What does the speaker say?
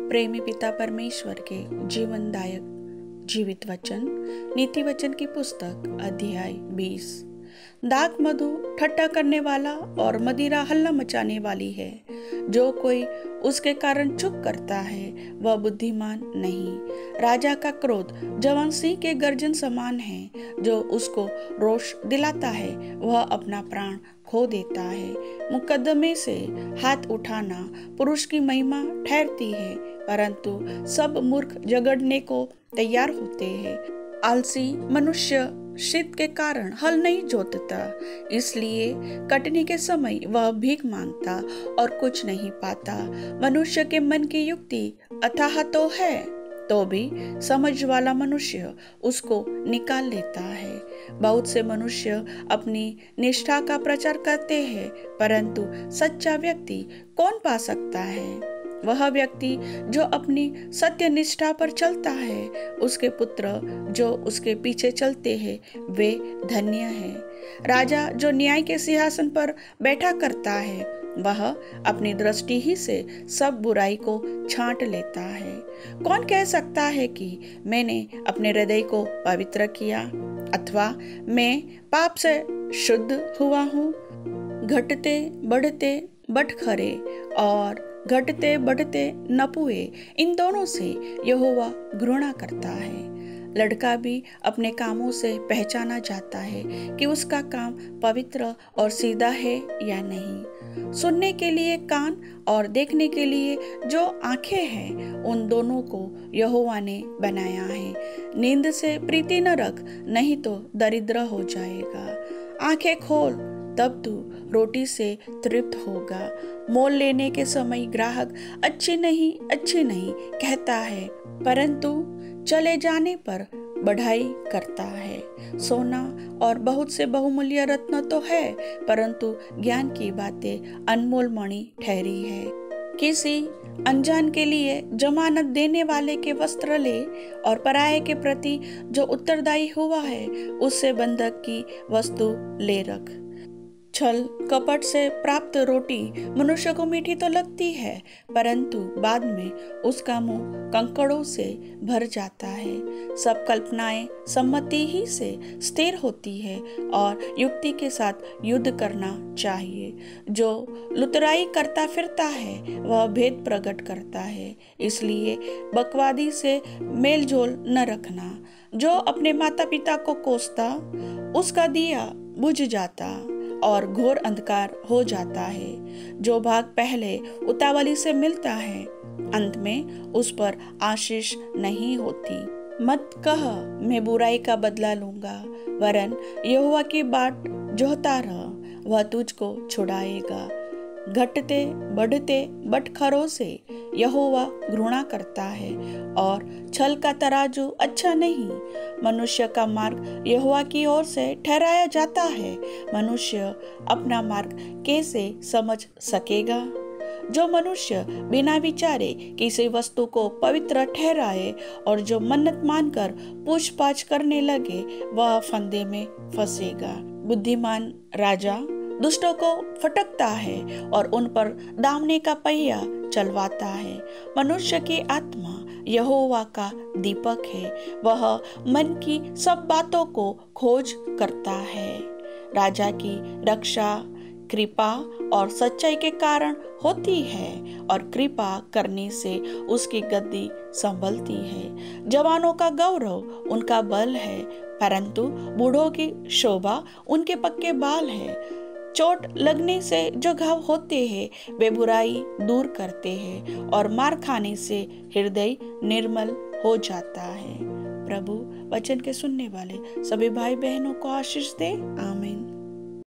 प्रेमी पिता परमेश्वर के जीवनदायक जीवित वचन नीति वचन की पुस्तक अध्याय 20। दाख मधु ठट्टा करने वाला और मदिरा हल्ला मचाने वाली है। जो कोई उसके कारण चुप करता है वह बुद्धिमान नहीं। राजा का क्रोध जवान सिंह के गर्जन समान है। जो उसको रोष दिलाता है वह अपना प्राण खो देता है। मुकदमे से हाथ उठाना पुरुष की महिमा ठहरती है, परंतु सब मूर्ख झगड़ने को तैयार होते हैं। आलसी मनुष्य शीत के कारण हल नहीं जोतता, इसलिए कटनी के समय वह भीख मांगता और कुछ नहीं पाता। मनुष्य के मन की युक्ति अथाह तो है, तो भी समझ वाला मनुष्य उसको निकाल लेता है। बहुत से मनुष्य अपनी निष्ठा का प्रचार करते हैं, परंतु सच्चा व्यक्ति कौन पा सकता है? वह व्यक्ति जो अपनी सत्य निष्ठा पर चलता है, उसके पुत्र जो उसके पीछे चलते हैं वे धन्य हैं। राजा जो न्याय के सिंहासन पर बैठा करता है, वह अपनी दृष्टि ही से सब बुराई को छांट लेता है। कौन कह सकता है कि मैंने अपने हृदय को पवित्र किया अथवा मैं पाप से शुद्ध हुआ हूँ? घटते बढ़ते बटखरे और घटते बढ़ते नपुए, इन दोनों से यहोवा घृणा करता है। लड़का भी अपने कामों से पहचाना जाता है कि उसका काम पवित्र और सीधा है या नहीं। सुनने के लिए कान और देखने के लिए जो आंखें हैं, उन दोनों को यहोवा ने बनाया है। नींद से प्रीति न रख, नहीं तो दरिद्र हो जाएगा। आंखें खोल, तब तू रोटी से तृप्त होगा। मोल लेने के समय ग्राहक अच्छी नहीं कहता है, परंतु चले जाने पर बढ़ाई करता है। सोना और बहुत से बहुमूल्य रत्न तो है, परंतु ज्ञान की बातें अनमोल मणि ठहरी है। किसी अनजान के लिए जमानत देने वाले के वस्त्र ले, और पराये के प्रति जो उत्तरदायी हुआ है उससे बंधक की वस्तु ले रख। छल कपट से प्राप्त रोटी मनुष्य को मीठी तो लगती है, परंतु बाद में उसका मुंह कंकड़ों से भर जाता है। सब कल्पनाएं सम्मति ही से स्थिर होती है और युक्ति के साथ युद्ध करना चाहिए। जो लुतराई करता फिरता है वह भेद प्रकट करता है, इसलिए बकवादी से मेलजोल न रखना। जो अपने माता पिता को कोसता उसका दिया बुझ जाता और घोर अंधकार हो जाता है। जो भाग पहले उतावली से मिलता है, अंत में उस पर आशीष नहीं होती। मत कह मैं बुराई का बदला लूंगा, वरन यहोवा की बाट जोहता रह, वह तुझको छुड़ाएगा। घटते बढ़ते बटखरों से यहोवा घृणा करता है और छल का तराजू अच्छा नहीं। मनुष्य का मार्ग यहोवा की ओर से ठहराया जाता है, मनुष्य अपना मार्ग कैसे समझ सकेगा? जो मनुष्य बिना विचारे किसी वस्तु को पवित्र ठहराए और जो मन्नत मानकर पूछताछ करने लगे, वह फंदे में फंसेगा। बुद्धिमान राजा दुष्टों को फटकता है और उन पर दामने का पहिया चलवाता है। मनुष्य की आत्मा यहोवा का दीपक है, वह मन की सब बातों को खोज करता है। राजा की रक्षा कृपा और सच्चाई के कारण होती है, और कृपा करने से उसकी गद्दी संभलती है। जवानों का गौरव उनका बल है, परंतु बूढ़ों की शोभा उनके पक्के बाल है। चोट लगने से जो घाव होते हैं वे बुराई दूर करते हैं, और मार खाने से हृदय निर्मल हो जाता है। प्रभु वचन के सुनने वाले सभी भाई बहनों को आशीष दे। आमीन।